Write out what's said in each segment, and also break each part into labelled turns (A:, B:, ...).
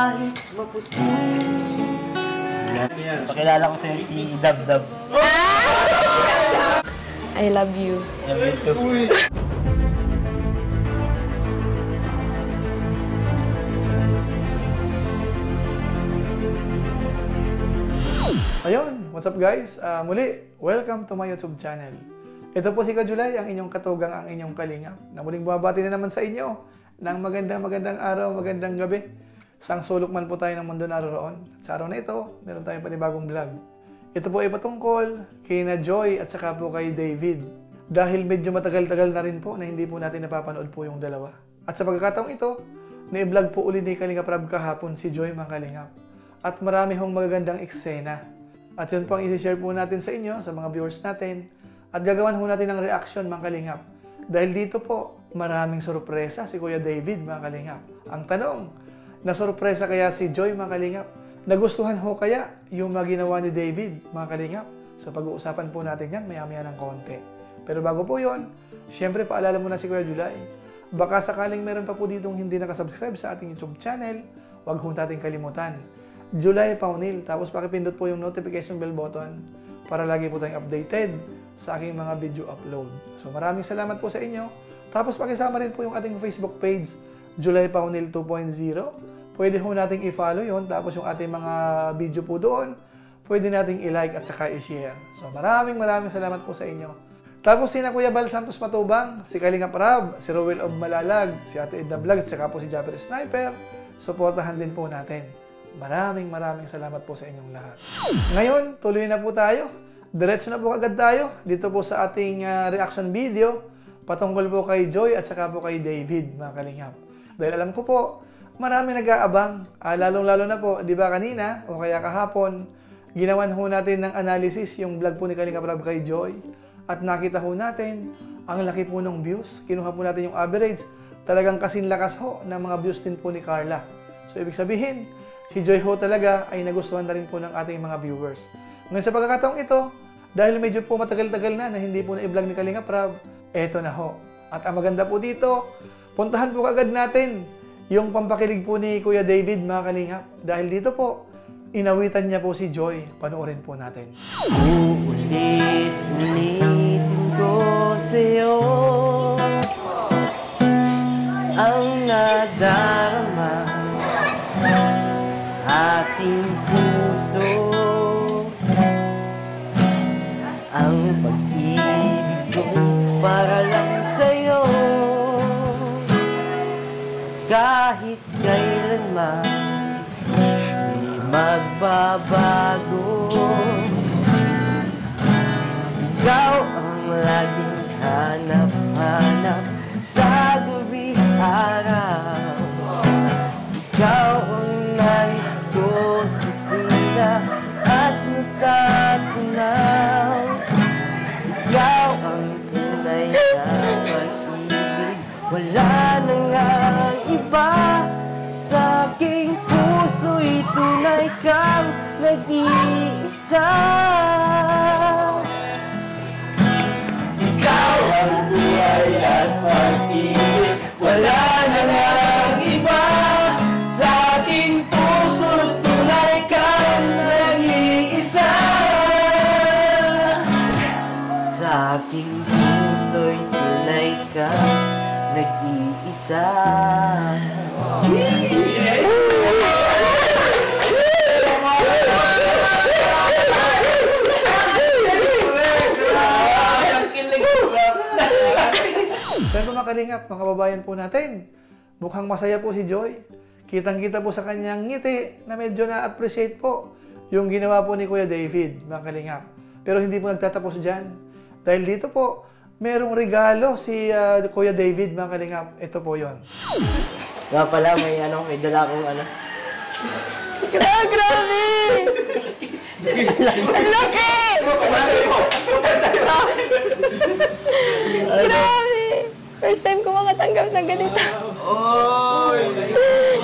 A: kahit maputi. Pakilala ko sa'yo si Dab-Dab.
B: I love you.
A: Love you too.
C: Ayun, what's up guys? Muli, welcome to my YouTube channel. Ito po si Kajulay, ang inyong katugang, ang inyong kalingap, na muling bumabati na naman sa inyo ng magandang araw, magandang gabi. Sang sulok man po tayo ng mundo naroon. At sa araw na ito, meron tayong panibagong vlog. Ito po ay patungkol kay na Joy at saka po kay David. Dahil medyo matagal-tagal na rin po na hindi po natin napapanood po yung dalawa. At sa pagkakataong ito, na-vlog po ulit ni Kalingap Rab kahapon si Joy mga kalingap. At marami hong magagandang eksena. At yun po ang i-share po natin sa inyo, sa mga viewers natin. At gagawan po natin ng reaction mga kalingap. Dahil dito po, maraming sorpresa si Kuya David mga kalingap. Ang tanong, nasorpresa kaya si Joy mga kalingap? Nagustuhan ho kaya yung ginawa ni David mga kalingap? So pag-uusapan po natin yan maya-maya ng konti. Pero bago po yun, syempre paalala muna si Kuya Julay. Baka sakaling meron pa po ditong hindi nakasubscribe sa ating YouTube channel, huwag ho natin kalimutan. Julay Paunil, tapos pakipindot po yung notification bell button para lagi po tayong updated sa aking mga video upload. So maraming salamat po sa inyo. Tapos pakisama rin po yung ating Facebook page, Julay Paunil 2.0. Pwede ho nating i-follow yon. Tapos yung ating mga video po doon, pwede nating i-like at saka i-share. So maraming salamat po sa inyo. Tapos sina Kuya Bal Santos Matubang, si Kalingap Rab, si Rowell of Malalag, si Ate Edna Vlogs, saka po si Japper Sniper. Suportahan din po natin. Maraming salamat po sa inyong lahat. Ngayon, tuloy na po tayo. Diretso na po agad tayo dito po sa ating reaction video patungkol po kay Joy at saka po kay David, mga kalingap. Dahil alam ko po, marami nag-aabang. Lalong-lalo na po, di ba kanina o kaya kahapon, ginawan ho natin ng analysis yung vlog po ni Kalingap Rab kay Joy. At nakita ho natin ang laki po ng views. Kinuha po natin yung average. Talagang kasing lakas ho ng mga views din po ni Carla. So ibig sabihin, si Joy ho talaga ay nagustuhan na rin po ng ating mga viewers. Ngayon sa pagkakataong ito, dahil medyo po matagal-tagal na hindi po na-vlog ni Kalingap Rab, eto na ho. At ang maganda po dito, puntahan po kagad natin yung pampakilig po ni Kuya David mga kalingap. Dahil dito po, inawitan niya po si Joy. Panoorin po natin.
A: Ulit-ulitin ko sa'yo ang nadarama ating puso, ang pag-ibig ko para lang sa'yo. Kahit kailanman di magbabago, ikaw ang laging hanap-hanap sa gabi araw. Ikaw ang nais ko sa tila at natatunaw. Ikaw ang tunay na pag-ibig, wala na nga iba. Sa aking puso'y tunay kang nag-iisa. Ikaw ang buhay at pag-ibig, wala na nga iba. Sa aking puso'y tunay kang nag-iisa. Sa aking puso'y tunay kang nag-iisa.
C: Saan po mga kalingap, mga kababayan po natin? Mukhang masaya po si Joy. Kitang-kita po sa kanyang ngiti na medyo na-appreciate po yung ginawa po ni Kuya David, mga kalingap. Pero hindi po nagtatapos dyan. Dahil dito po, merong regalo si Kuya David, mga kalingap. Ito po yon.
A: Nga pala, may dala kong
B: Grabe! Ang laki! Grabe! First time ko makatanggap ng ganito.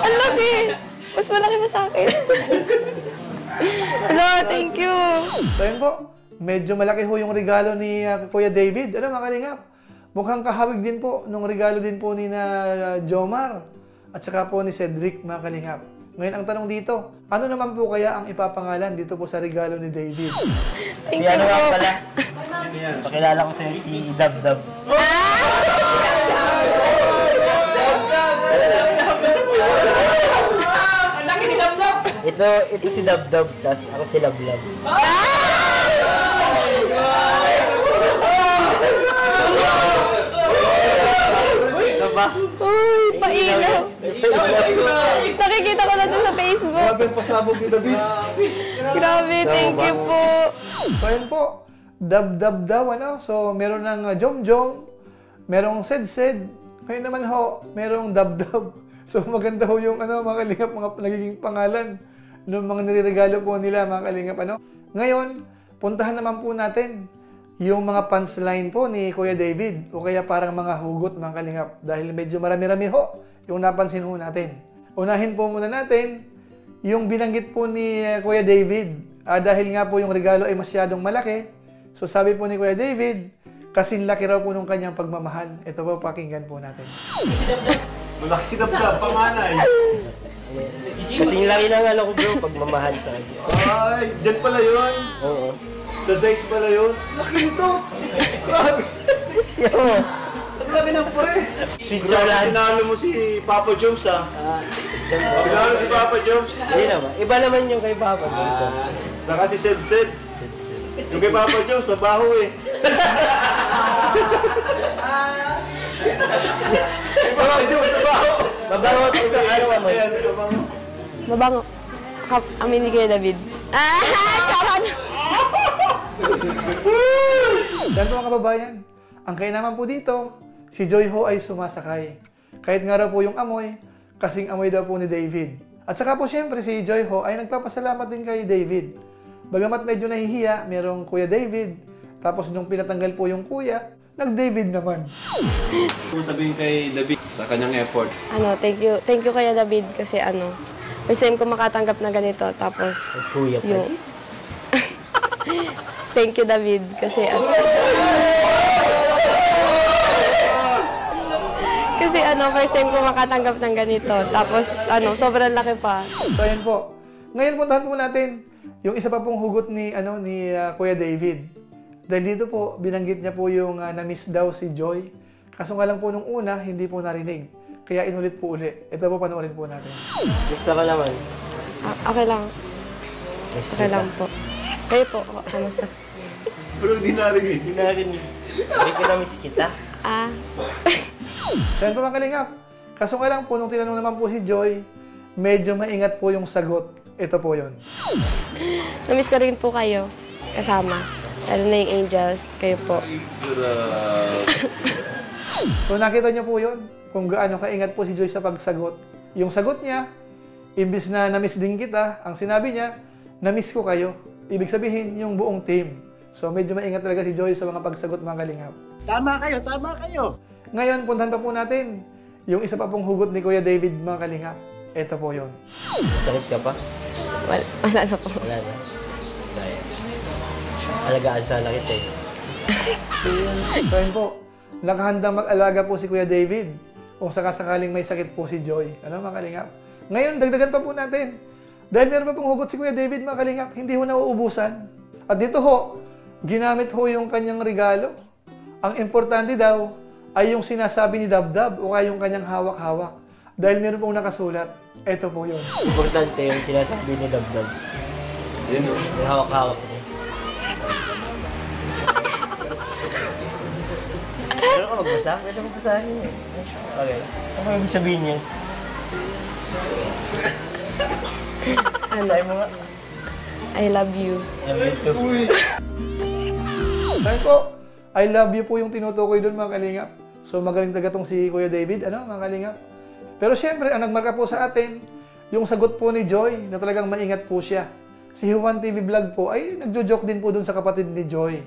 B: Ang laki! Mas malaki pa sa akin. Hello, thank you!
C: So yun po, medyo malaki ho yung regalo ni Kuya David. Ano mga kalingap? Mukhang kahawig din po nung regalo din po ni Jomar at saka po ni Cedric, mga kalingap. Ngayon, ang tanong dito, ano naman po kaya ang ipapangalan dito po sa regalo ni David?
A: Si ano nga pala? Pakilala ko sa'yo si Dab-Dab. Ito si Dab-Dab, tapos ako si Lab-Lab. Ano ba?
B: Uy, pailaw. Nakikita ko na to sa Facebook.
D: Grabe ang pasabog ni David.
B: Grabe, thank you po.
C: So, ayun po. Dab-dab daw, ano? So, meron ng jom-jom, merong sed-sed. Ngayon naman ho, merong dab-dab. So, maganda ho yung, ano, mga kalingap, mga nagiging pangalan ng mga nireregalo po nila, mga kalingap, ano? Ngayon, puntahan naman po natin yung mga punchline po ni Kuya David o kaya parang mga hugot, mga kalingap. Dahil medyo marami-rami ho yung napansin ho natin. Unahin po muna natin yung binanggit po ni Kuya David. Dahil nga po yung regalo ay masyadong malaki. So sabi po ni Kuya David, kasing laki raw po nung kanyang pagmamahal. Ito po, pakinggan po natin.
D: Malaki si Dab-Dab, panganay.
A: Kasing laki ng ano ko bro, pagmamahal sa kanya.
D: Ay, dyan pala yun.
A: Oo.
D: Sa size pala yun. Laki nito. Grabe.
A: Yo,
D: Ang laki ng pre.
A: Switzerland.
D: Tinalo mo si Papa Joms, ha? Tinalo si Papa Joms.
A: Hindi naman. Iba naman yung kay Papa.
D: Saka si Sed-Sed. Yung kay Papa Joms, mabaho eh. Papa Joms, mabaho.
A: Mabaho at ito, ano mo?
D: Ayan, mabaho.
B: Mabango. Amin ni Kuya David. Charot!
C: Yan po mga kababayan. Ang kaya naman po dito, si Joy Ho ay sumasakay. Kahit nga raw po yung amoy, kasing amoy daw po ni David. At saka po siyempre si Joy Ho ay nagpapasalamat din kay David. Bagamat medyo nahihiya, merong Kuya David. Tapos nung pinatanggal po yung kuya, nag-David naman.
D: Kung sabihin kay David sa kanyang effort.
B: Thank you. Thank you Kuya David kasi first time ko makatanggap na ganito. Tapos
A: Kuya pa.
B: yung... Thank you David kasi kasi first time ko makatanggap ng ganito. Tapos sobrang laki pa.
C: So ayan po. Ngayon puntahan po natin yung isa pa pong hugot ni Kuya David. Dahil dito po, binanggit niya po yung na-miss daw si Joy. Kaso nga lang po nung una, hindi po narinig. Kaya inulit po uli. Ito po, panoorin po natin.
A: Gusto ka naman.
B: Okay lang.
A: Miss
B: Okay
A: kita.
B: lang po. Kayo po, kamusta?
D: Pero hindi narinig.
A: Hindi na rin. Hindi ko na-miss kita.
C: So ayan po mga kalingap. Kaso nga lang po, nung tinanong naman po si Joy, medyo maingat po yung sagot. Ito po yun.
B: Na-miss ko rin po kayo. Kasama. Lalo na yung Angels. Kayo po.
C: So nakita niyo po yun, kung gaano kaingat po si Joy sa pagsagot. Yung sagot niya, imbis na na-miss din kita, ang sinabi niya, na-miss ko kayo. Ibig sabihin, yung buong team. So medyo maingat talaga si Joy sa mga pagsagot mga kalingap.
A: Tama kayo, tama kayo.
C: Ngayon, puntahan pa po natin yung isa pa pong hugot ni Kuya David mga kalingap. Ito po yun.
A: Masakit ka pa?
B: Wala na po.
A: Wala na. Dahil. Alagaan sana kita eh.
C: So yun po, nakahandang mag-alaga po si Kuya David kung sakasakaling may sakit po si Joy. Ano mga kalingap? Ngayon, dagdagan pa po natin. Dahil meron pa pong hugot si Kuya David mga kalingap, hindi ho nauubusan. At dito ho, ginamit ho yung kanyang regalo. Ang importante daw ay yung sinasabi ni Dab-Dab o kaya yung kanyang hawak-hawak. Dahil meron pong nakasulat. Ito po yun.
A: Importante yung sinasabi ni Dab-Dab.
D: Yun o.
A: May hawak-hawak niya. Pero ka magbasa? Pwede mo basahin niya. Okay. Ano ibig sabihin niya? Sabi mo nga.
B: I love you.
A: Love you too.
C: Sabi po, I love you po yung tinutukoy doon mga kalingap. So magaling talaga tong si Kuya David, mga kalingap. Pero syempre, ang nagmarka po sa atin, yung sagot po ni Joy na talagang maingat po siya. Si Juan TV Vlog po ay nagjo-joke din po doon sa kapatid ni Joy.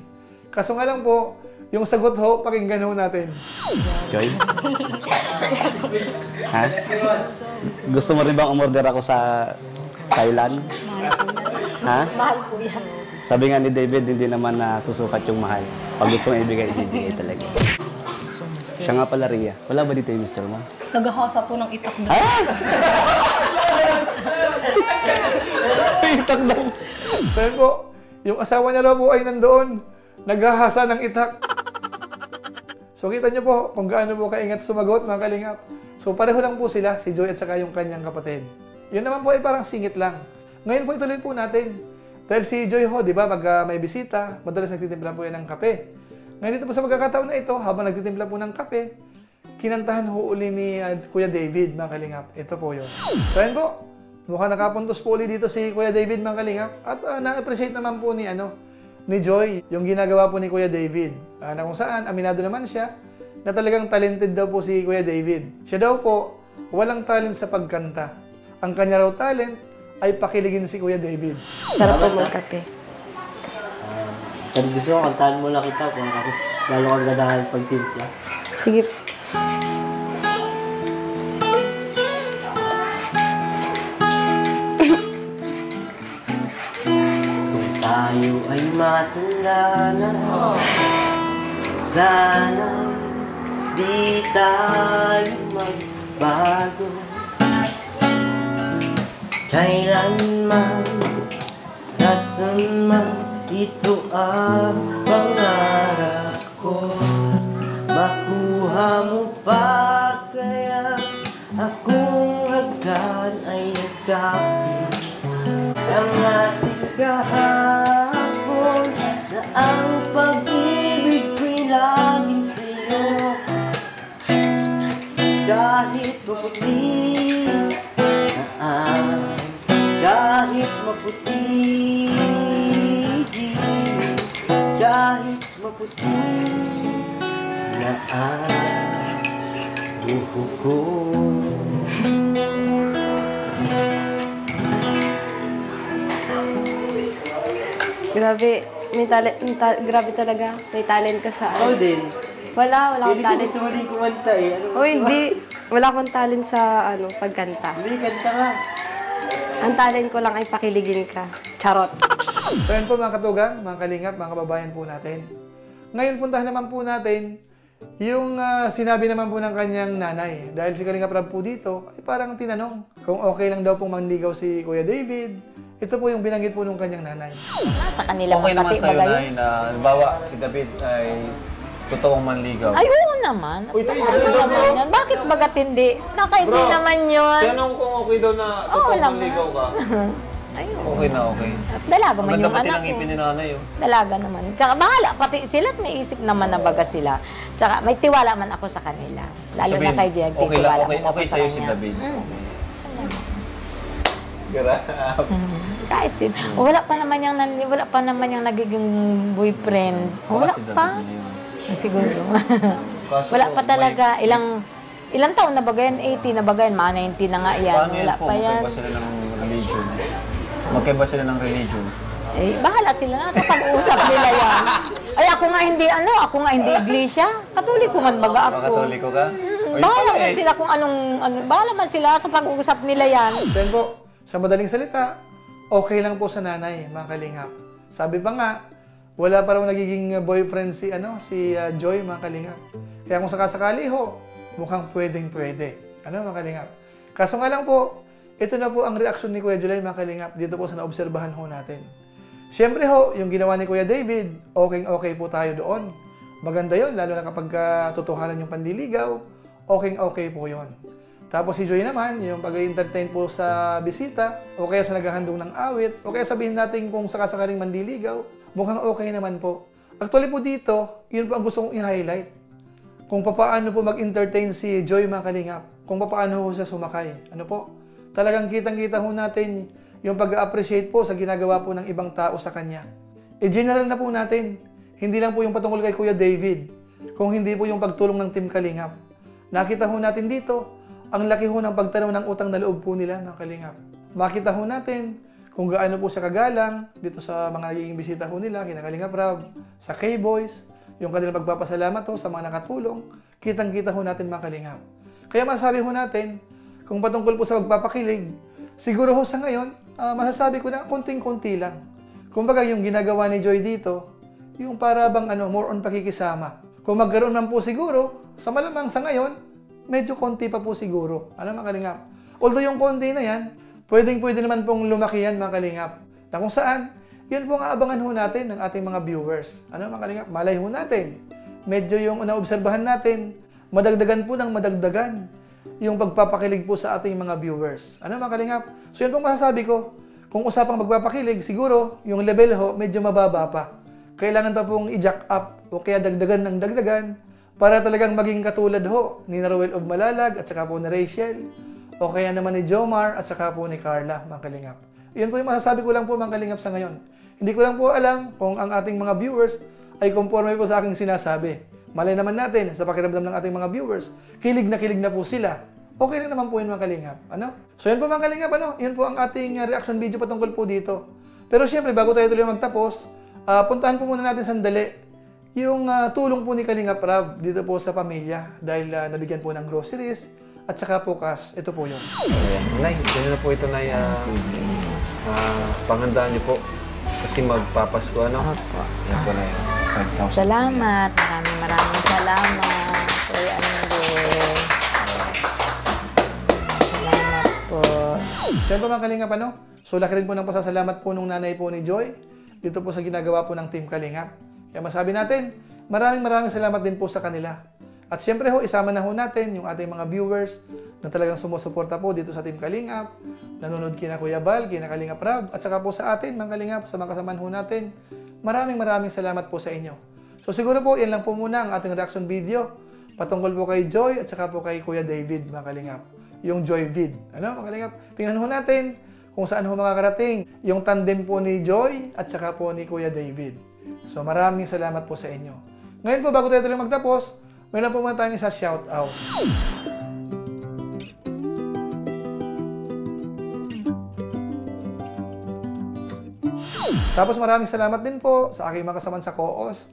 C: Kaso nga lang po, yung sagot ho, pakinggan ho natin.
E: Joy? Ha? Gusto mo rin bang umorder ako sa Thailand? Ha? Mahal po yan. Sabi nga ni David, hindi naman susukat yung mahal. Pag gusto mong ibigay, ibigay talaga. Siya nga pala, Ria. Wala ba dito yung Mr. Mo?
F: Naghahosa po ng itak doon.
E: Ah! Itak daw.
C: So yun po, yung asawa niya raw po ay nandoon, naghahasa ng itak. So kita niyo po kung gaano po kaingat sumagot mga kalingap. So pareho lang po sila, si Joy at saka yung kanyang kapatid. Yun naman po ay parang singit lang. Ngayon po ituloy po natin. Dahil si Joy ho, di ba, pag may bisita, madalas nagtitimpla po yan ng kape. Ngayon dito po sa pagkakataon na ito, habang nagtitimpla po ng kape, kinantahan ho uli ni Kuya David, mga kalingap. Ito po yun. So yun po, mukhang nakapuntos po uli dito si Kuya David, mga kalingap. At na-appreciate naman po ni Joy, yung ginagawa po ni Kuya David. Na kung saan, aminado naman siya, na talagang talented daw po si Kuya David. Siya daw po, walang talent sa pagkanta. Ang kanya raw talent ay pakiligin si Kuya David.
B: Sarap po magkape.
A: Gusto ko, kantahan mo lang kita kung kasi lalo kang gadahan pagtimpla.
B: Sige.
A: Kung tayo ay matanda na, sana di tayo magbago. Kailanman, rason man, ito ang pangarap ko. Makuha mo pa kaya akong hagdan ay nagkapit. Ang ating kahapon na ang pag-ibig ko'y laging sa'yo. Kahit maputi kahit maputi, kahit maputi na ang buhok ko.
B: Grabe, grabe talaga. May talent ka sa
A: Ikaw din.
B: Wala akong
A: Hindi ko
B: talent.
A: gusto mo rin kumanta eh. Ano
B: Oh, hindi. Wala akong talent sa pagkanta.
A: Hindi, kanta ka.
B: Ang talent ko lang ay pakiligin ka. Charot.
C: So yan po mga katugang, mga kalingap, mga kababayan po natin. Ngayon puntahan naman po natin yung sinabi naman po ng kanyang nanay. Dahil si Kalingap Rab po dito ay parang tinanong kung okay lang daw pong manligaw si Kuya David. Ito po yung binanggit po ng kanyang nanay.
F: Sa kanila
G: Okay naman
F: pati
G: sa'yo,
F: bagay.
G: Nay, na halimbawa si David ay totoong manligaw.
F: Ay, oo naman.
G: Uy, tayo,
F: Ano
G: tayo,
F: naman
G: bro.
F: yan? Bakit bagat hindi? Nakaidi
G: Bro,
F: naman yun.
G: Tanong kung okay daw na totoong
F: naman.
G: manligaw ka.
F: Ay,
G: Okay na okay.
F: dalaga
G: Ang
F: man
G: ganda
F: yung
G: pati
F: anak
G: ng
F: ko.
G: ipin ni nanay. Oh.
F: Dalaga naman. Tsaka bahala, pati sila may isip naman na baga sila. Tsaka may tiwala man ako sa kanila. Lalo
G: Sabihin,
F: na kay Jeg,
G: okay lang,
F: tiwala
G: okay,
F: man ako
G: okay
F: sa
G: sa'yo si
F: kanya.
G: David.
F: Mm.
G: Grabe.
F: Kahit sin. Wala pa naman yung nagiging boyfriend. Wala
G: si David
F: pa.
G: na yun.
F: Siguro.
G: Kaso
F: Wala
G: po,
F: pa talaga. Ilang taon na ba yan? 80 na ba yan? Mga 90 na nga yan.
G: Paano yan
F: Wala
G: po?
F: pa yan.
G: Magkaiba sila ng religion. Magkaiba sila ng religion.
F: Eh, bahala sila na sa pag-uusap nila yan. Ay, ako nga hindi iglesia. Katoliko man baga ako.
G: Makatoliko ka? O, yun
F: Bahala
G: pala
F: man sila kung bahala man sila sa pag-uusap nila yan.
C: Then po, sa madaling salita, okay lang po sa nanay, mga kalingap. Sabi pa nga, wala pa raw nagiging boyfriend si Joy, mga kalingap. Kaya kung sakasakali ho, mukhang pwedeng-pwede. Ano, mga kalingap? Kaso nga lang po, ito na po ang reaksyon ni Kuya July, mga kalingap, dito po sa naobserbahan ho natin. Siyempre ho, yung ginawa ni Kuya David, okay po tayo doon. Maganda yon, lalo na kapag totohanan yung panliligaw, okay po yon. Tapos si Joy naman, yung pag-entertain po sa bisita, o kaya sa naghahandong ng awit, o kaya sabihin natin kung sakasakaling manliligaw, mukhang okay naman po. Actually po dito, yun po ang gusto kong i-highlight. Kung paano po mag-entertain si Joy, mga kalingap, kung paano ho siya sumakay. Ano po? Talagang kitang-kita ho natin yung pag-appreciate po sa ginagawa po ng ibang tao sa kanya. General na po natin, hindi lang po yung patungkol kay Kuya David, kung hindi po yung pagtulong ng Team Kalingap. Nakita ho natin dito, ang laki ho ng pagtanaw ng utang na loob po nila, mga kalingap. Makita ho natin kung gaano po siya kagalang dito sa mga nagiging bisita ho nila, kina Kalingap Rab, sa K-Boys, yung kanilang pagpapasalamat ho sa mga nakatulong, kitang-kita ho natin, mga kalingap. Kaya masasabi ho natin, kung patungkol po sa pagpapakilig, siguro ho sa ngayon, masasabi ko na konting-konti lang. Kumbaga yung ginagawa ni Joy dito, yung para bang more on pakikisama. Kung magkaroon man po siguro, sa malamang sa ngayon, medyo konti pa po siguro. Ano, mga kalingap? Although yung konti na yan, pwede naman pong lumaki yan mga kalingap. Na kung saan, yun po ang aabangan ho natin ng ating mga viewers. Ano mga kalingap? Malay ho natin. Medyo yung naobserbahan natin, madagdagan po ng madagdagan yung pagpapakilig po sa ating mga viewers. Ano mga kalingap? So yun pong masasabi ko. Kung usapang magpapakilig, siguro yung level ho medyo mababa pa. Kailangan pa pong i-jack up o kaya dagdagan ng dagdagan para talagang maging katulad ho ni Roel of Malalag at saka po ni Rachel o kaya naman ni Jomar at saka po ni Carla, mga kalingap. Yun po yung masasabi ko lang po mga kalingap sa ngayon. Hindi ko lang po alam kung ang ating mga viewers ay conforme po sa aking sinasabi. Malay naman natin sa pakiramdam ng ating mga viewers, kilig na po sila. Okay lang naman po yun mga kalingap. Ano? So yun po mga kalingap, ano? Yun po ang ating reaction video patungkol po dito. Pero syempre, bago tayo tuloy magtapos, puntahan po muna natin sandali yung tulong po ni Kalingap Rab dito po sa pamilya dahil nabigyan po ng groceries at saka po cash. Ito po yun.
H: Ayan. Nay, gano'n na po ito, Nay. Panghandaan niyo po. Kasi magpapasko, ano?
F: Opo.
H: Yan po, Nay. 5,000.
F: Salamat. Maraming salamat. Kuya Andy. Salamat po.
C: Siyempre mga Kalingap, ano? So laki rin po ng pasasalamat po nung nanay po ni Joy dito po sa ginagawa po ng Team Kalingap. Kaya masabi natin, maraming salamat din po sa kanila. At siyempre ho, isama na ho natin yung ating mga viewers na talagang sumusuporta po dito sa Team Kalingap, nanonood kina Kuya Bal, kina Kalingap Rab, at saka po sa atin, mga Kalingap, sa mga kasamahan ho natin. Maraming salamat po sa inyo. So siguro po, yan lang po muna ang ating reaction video patungkol po kay Joy at saka po kay Kuya David, mga Kalingap. Yung Joy Vid. Ano, mga Kalingap? Tingnan ho natin kung saan ho makakarating yung tandem po ni Joy at saka po ni Kuya David. So maraming salamat po sa inyo. Ngayon po, bago tayo tuloy magtapos, mayroon po muna tayong isa shoutout. Tapos maraming salamat din po sa aking mga kasaman sa COOS,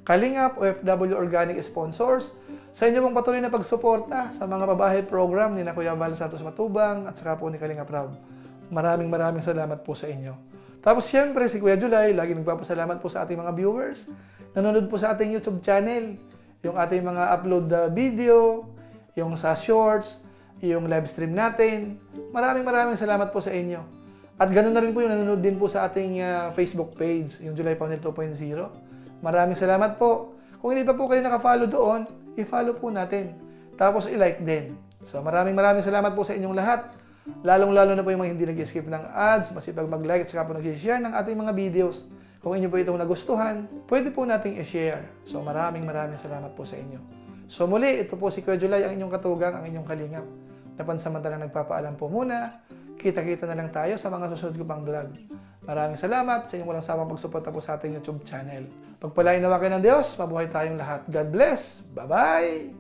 C: Kalingap, OFW Organic Sponsors, sa inyo pong patuloy na pagsuporta sa mga pabahay program ni na Kuya Val Santos Matubang at saka po ni Kalingap Rab. Maraming salamat po sa inyo. Tapos siyempre si Kuya July, lagi nagpapasalamat po sa ating mga viewers. Nanonood po sa ating YouTube channel, yung ating mga upload video, yung sa shorts, yung live stream natin. Maraming salamat po sa inyo. At ganoon na rin po yung nanonood din po sa ating Facebook page, yung July Paunel 2.0. Maraming salamat po. Kung hindi pa po kayo nakafollow doon, i-follow po natin. Tapos i-like din. So maraming salamat po sa inyong lahat. Lalong-lalo na po yung mga hindi nag-skip ng ads, masipag mag-like at saka po nag-share ng ating mga videos. Kung inyo po itong nagustuhan, pwede po nating i-share. So maraming salamat po sa inyo. So muli, ito po si Kuya July, ang inyong katugang, ang inyong kalingap. Napansamantalang nagpapaalam po muna. Kita-kita na lang tayo sa mga susunod ko pang vlog. Maraming salamat sa inyong walang sawang pagsuporta po sa ating YouTube channel. Pagpalain nawa kayo ng Diyos, mabuhay tayong lahat. God bless! Bye-bye!